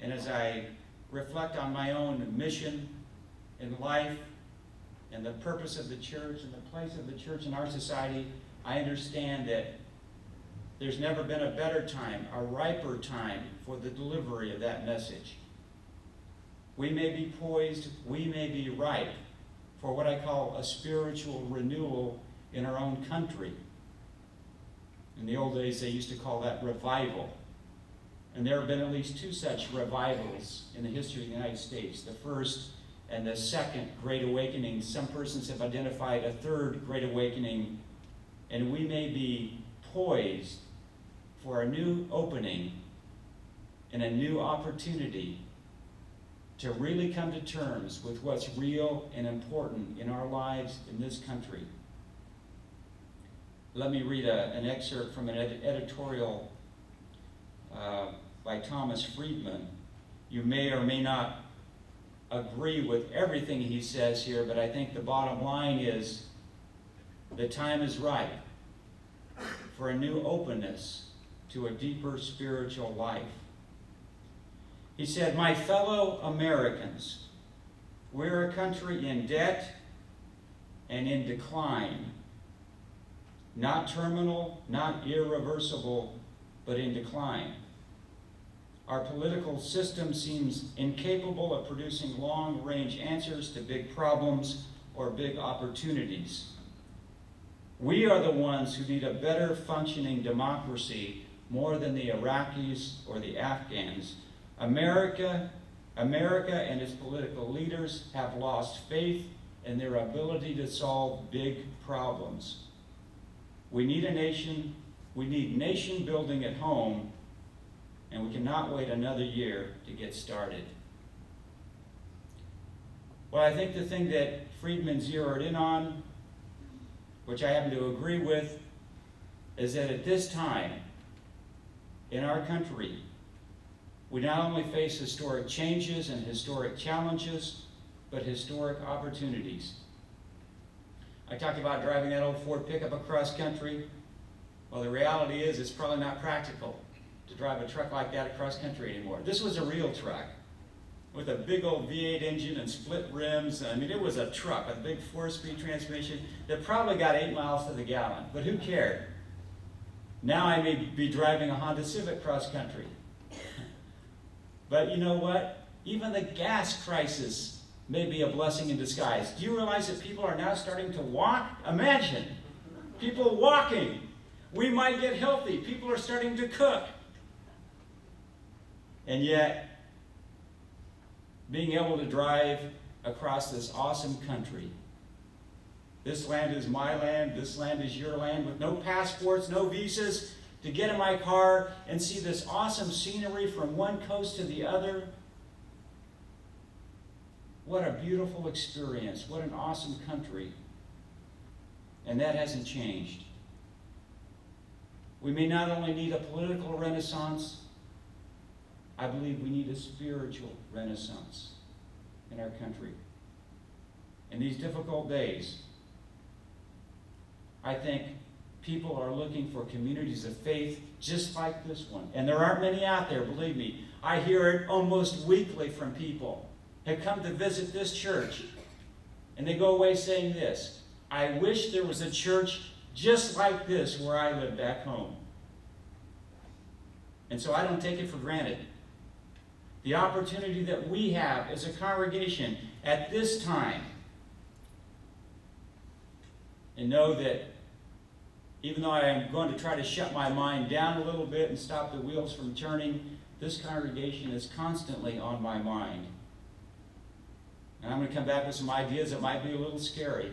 and as I reflect on my own mission in life and the purpose of the church and the place of the church in our society, I understand that there's never been a better time, a riper time for the delivery of that message. We may be poised, we may be ripe for what I call a spiritual renewal in our own country. In the old days, they used to call that revival. And there have been at least two such revivals in the history of the United States. The first and the second Great Awakening. Some persons have identified a third Great Awakening, and we may be poised for a new opening and a new opportunity to really come to terms with what's real and important in our lives in this country. Let me read an excerpt from an editorial by Thomas Friedman. You may or may not agree with everything he says here, but I think the bottom line is the time is right for a new openness to a deeper spiritual life. He said, "My fellow Americans, we're a country in debt and in decline. Not terminal, not irreversible, but in decline. Our political system seems incapable of producing long-range answers to big problems or big opportunities. We are the ones who need a better functioning democracy more than the Iraqis or the Afghans. America and its political leaders have lost faith in their ability to solve big problems. We need nation building at home, and we cannot wait another year to get started." Well, I think the thing that Friedman zeroed in on, which I happen to agree with, is that at this time in our country, we not only face historic changes and historic challenges, but historic opportunities. I talked about driving that old Ford pickup across country. Well, the reality is it's probably not practical to drive a truck like that across country anymore. This was a real truck with a big old V8 engine and split rims. I mean, it was a truck, a big 4-speed transmission that probably got 8 miles to the gallon, but who cared? Now I may be driving a Honda Civic cross country. But you know what? Even the gas crisis may be a blessing in disguise. Do you realize that people are now starting to walk? Imagine people walking. We might get healthy. People are starting to cook. And yet, being able to drive across this awesome country, this land is my land, this land is your land, with no passports, no visas, to get in my car and see this awesome scenery from one coast to the other. What a beautiful experience. What an awesome country. And that hasn't changed. We may not only need a political renaissance, I believe we need a spiritual renaissance in our country. In these difficult days, I think people are looking for communities of faith just like this one. And there aren't many out there, believe me. I hear it almost weekly from people who come to visit this church. And they go away saying this: I wish there was a church just like this where I live back home. And so I don't take it for granted. The opportunity that we have as a congregation at this time, and know that even though I am going to try to shut my mind down a little bit and stop the wheels from turning, this congregation is constantly on my mind. And I'm going to come back with some ideas that might be a little scary.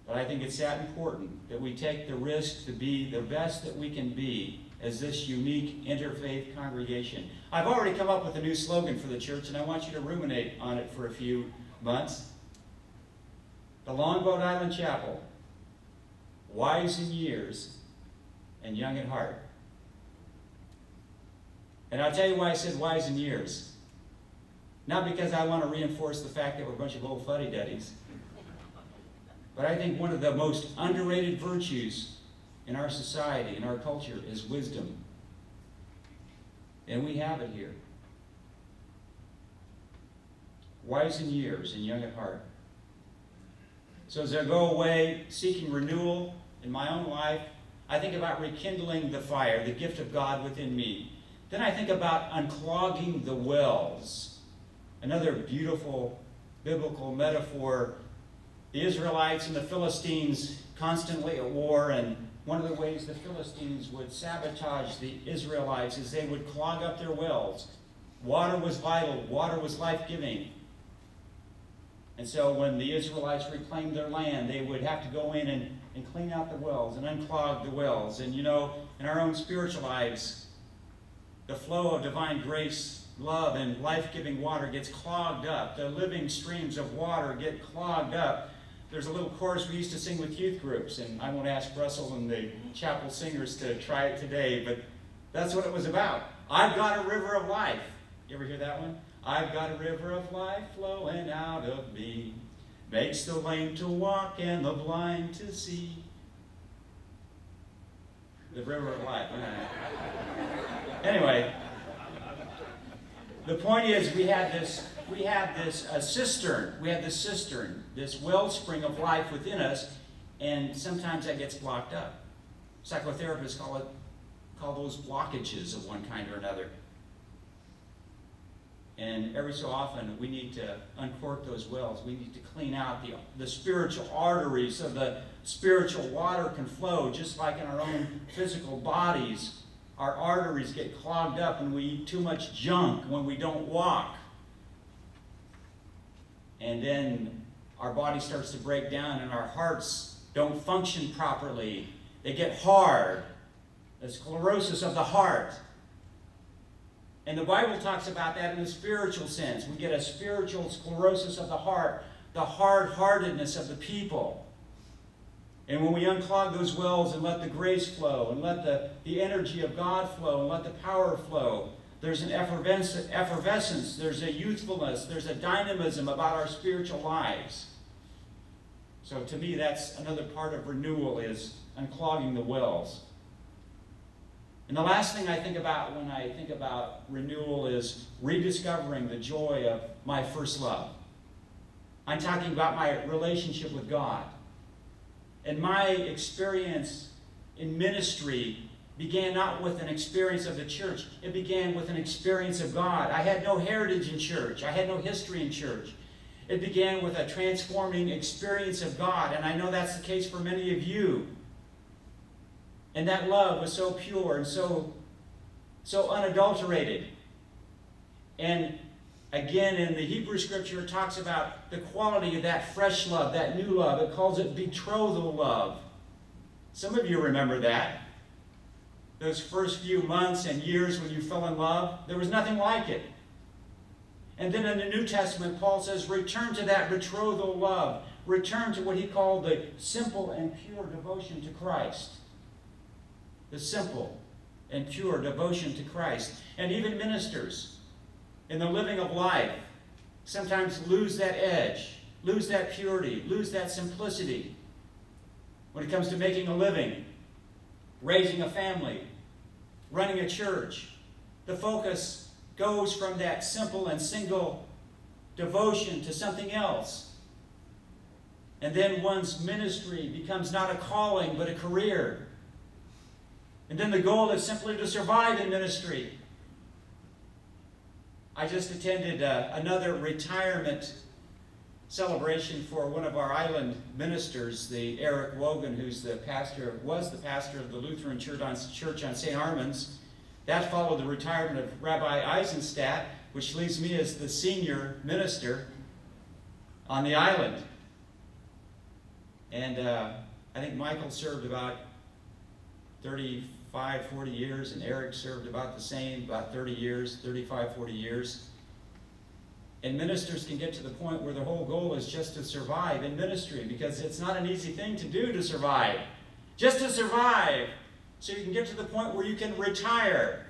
But I think it's that important that we take the risk to be the best that we can be as this unique interfaith congregation. I've already come up with a new slogan for the church, and I want you to ruminate on it for a few months. The Longboat Island Chapel, wise in years and young at heart. And I'll tell you why I said wise in years. Not because I want to reinforce the fact that we're a bunch of old fuddy-duddies, but I think one of the most underrated virtues in our society, in our culture, is wisdom. And we have it here. Wise in years and young at heart. So as I go away seeking renewal in my own life, I think about rekindling the fire, the gift of God within me. Then I think about unclogging the wells. Another beautiful biblical metaphor. The Israelites and the Philistines constantly at war, and one of the ways the Philistines would sabotage the Israelites is they would clog up their wells. Water was vital. Water was life-giving. And so when the Israelites reclaimed their land, they would have to go in and clean out the wells and unclog the wells. And in our own spiritual lives, the flow of divine grace, love, and life-giving water gets clogged up. The living streams of water get clogged up. There's a little chorus we used to sing with youth groups, and I won't ask Russell and the chapel singers to try it today, but that's what it was about. I've got a river of life. You ever hear that one? I've got a river of life flowing out of me, makes the lame to walk and the blind to see. The river of life. Anyway, the point is we have this cistern, this wellspring of life within us, and sometimes that gets blocked up. Psychotherapists call those blockages of one kind or another. And every so often, we need to uncork those wells. We need to clean out the spiritual arteries so the spiritual water can flow, just like in our own physical bodies. Our arteries get clogged up and we eat too much junk when we don't walk. And then our body starts to break down and our hearts don't function properly. They get hard. The sclerosis of the heart. And the Bible talks about that in a spiritual sense. We get a spiritual sclerosis of the heart, the hard-heartedness of the people. And when we unclog those wells and let the grace flow, and let the energy of God flow, and let the power flow, there's an effervescence, there's a youthfulness, there's a dynamism about our spiritual lives. So to me, that's another part of renewal, is unclogging the wells. And the last thing I think about when I think about renewal is rediscovering the joy of my first love. I'm talking about my relationship with God. And my experience in ministry began not with an experience of the church. It began with an experience of God. I had no heritage in church. I had no history in church. It began with a transforming experience of God. And I know that's the case for many of you. And that love was so pure and so unadulterated. And again, in the Hebrew Scripture, it talks about the quality of that fresh love, that new love. It calls it betrothal love. Some of you remember that. Those first few months and years when you fell in love, there was nothing like it. And then in the New Testament, Paul says, return to that betrothal love. Return to what he called the simple and pure devotion to Christ. The simple and pure devotion to Christ. And even ministers in the living of life sometimes lose that edge, lose that purity, lose that simplicity when it comes to making a living, raising a family, running a church. The focus goes from that simple and single devotion to something else. And then one's ministry becomes not a calling but a career. And then the goal is simply to survive in ministry. I just attended another retirement celebration for one of our island ministers, the Eric Wogan, was the pastor of the Lutheran Church on St. Armand's. That followed the retirement of Rabbi Eisenstadt, which leaves me as the senior minister on the island. And I think Michael served about 35, 40 years, and Eric served about the same, about 30 years, 35, 40 years. And ministers can get to the point where the whole goal is just to survive in ministry, because it's not an easy thing to do to survive. Just to survive, so you can get to the point where you can retire.